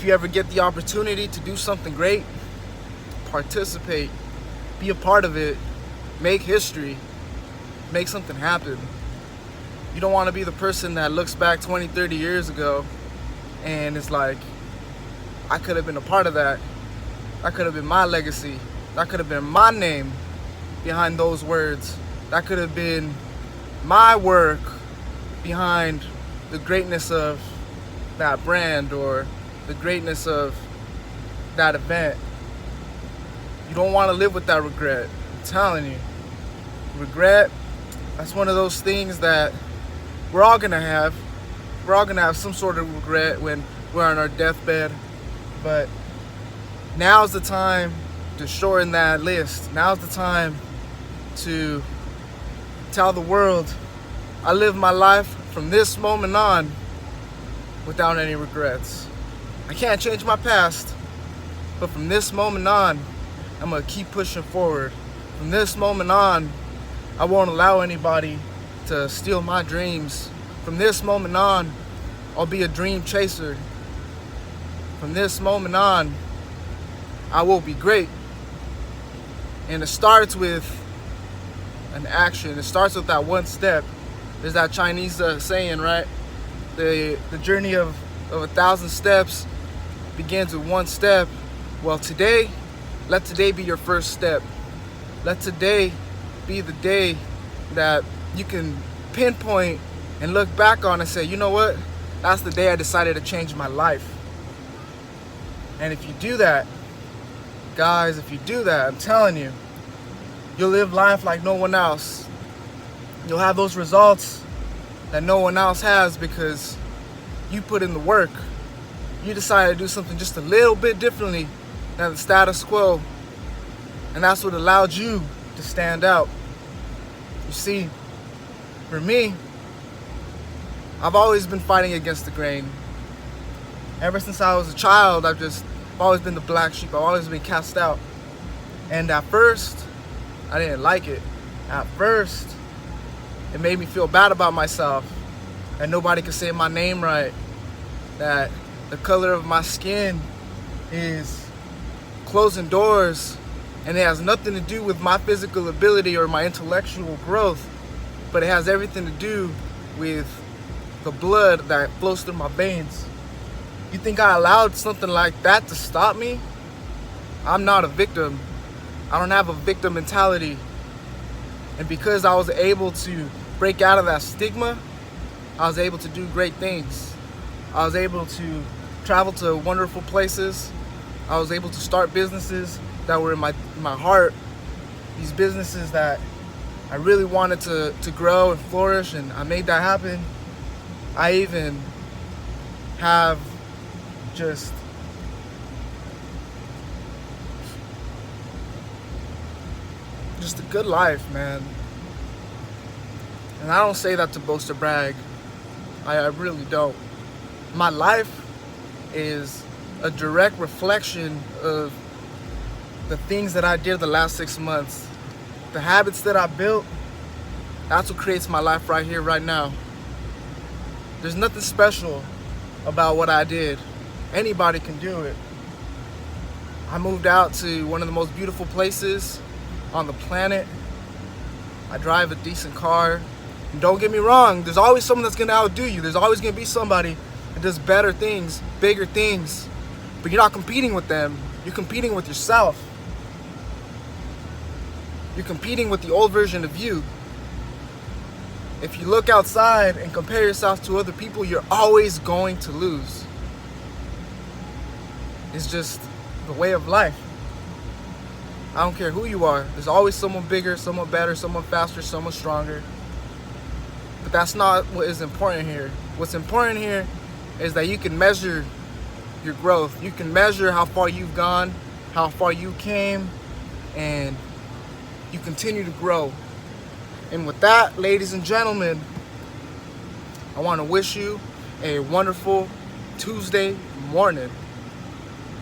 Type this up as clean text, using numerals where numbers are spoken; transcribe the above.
If you ever get the opportunity to do something great, participate, be a part of it, make history, make something happen. You don't want to be the person that looks back 20, 30 years ago and it's like, I could have been a part of that. That could have been my legacy. That could have been my name behind those words. That could have been my work behind the greatness of that brand or the greatness of that event. You don't want to live with that regret. I'm telling you. Regret, that's one of those things that we're all going to have. We're all going to have some sort of regret when we're on our deathbed. But now's the time to shorten that list. Now's the time to tell the world, I live my life from this moment on without any regrets. I can't change my past, but from this moment on, I'm going to keep pushing forward. From this moment on, I won't allow anybody to steal my dreams. From this moment on, I'll be a dream chaser. From this moment on, I will be great. And it starts with an action. It starts with that one step. There's that Chinese saying, right? The journey of 1,000 steps begins with one step. Well, today, let today be your first step. Let today be the day that you can pinpoint and look back on and say, you know what? That's the day I decided to change my life. And if you do that, guys, if you do that, I'm telling you, you'll live life like no one else. You'll have those results that no one else has because you put in the work. You decided to do something just a little bit differently than the status quo. And that's what allowed you to stand out. You see, for me, I've always been fighting against the grain. Ever since I was a child, I've always been the black sheep. I've always been cast out. And at first, I didn't like it. At first, it made me feel bad about myself. That nobody could say my name right. That the color of my skin is closing doors. And it has nothing to do with my physical ability or my intellectual growth. But it has everything to do with the blood that flows through my veins. You think I allowed something like that to stop me? I'm not a victim. I don't have a victim mentality. And because I was able to break out of that stigma, I was able to do great things. I was able to travel to wonderful places. I was able to start businesses that were in my heart. These businesses that I really wanted to grow and flourish, and I made that happen. I even have just a good life, man. And I don't say that to boast or brag. I really don't. My life is a direct reflection of the things that I did the last 6 months. The habits that I built, that's what creates my life right here, right now. There's nothing special about what I did. Anybody can do it. I moved out to one of the most beautiful places on the planet. I drive a decent car. And don't get me wrong, there's always someone that's gonna outdo you. There's always gonna be somebody that does better things, bigger things. But you're not competing with them. You're competing with yourself. You're competing with the old version of you. If you look outside and compare yourself to other people, you're always going to lose. It's just the way of life. I don't care who you are. There's always someone bigger, someone better, someone faster, someone stronger. But that's not what is important here. What's important here is that you can measure your growth. You can measure how far you've gone, how far you came, and you continue to grow. And with that, ladies and gentlemen, I want to wish you a wonderful Tuesday morning.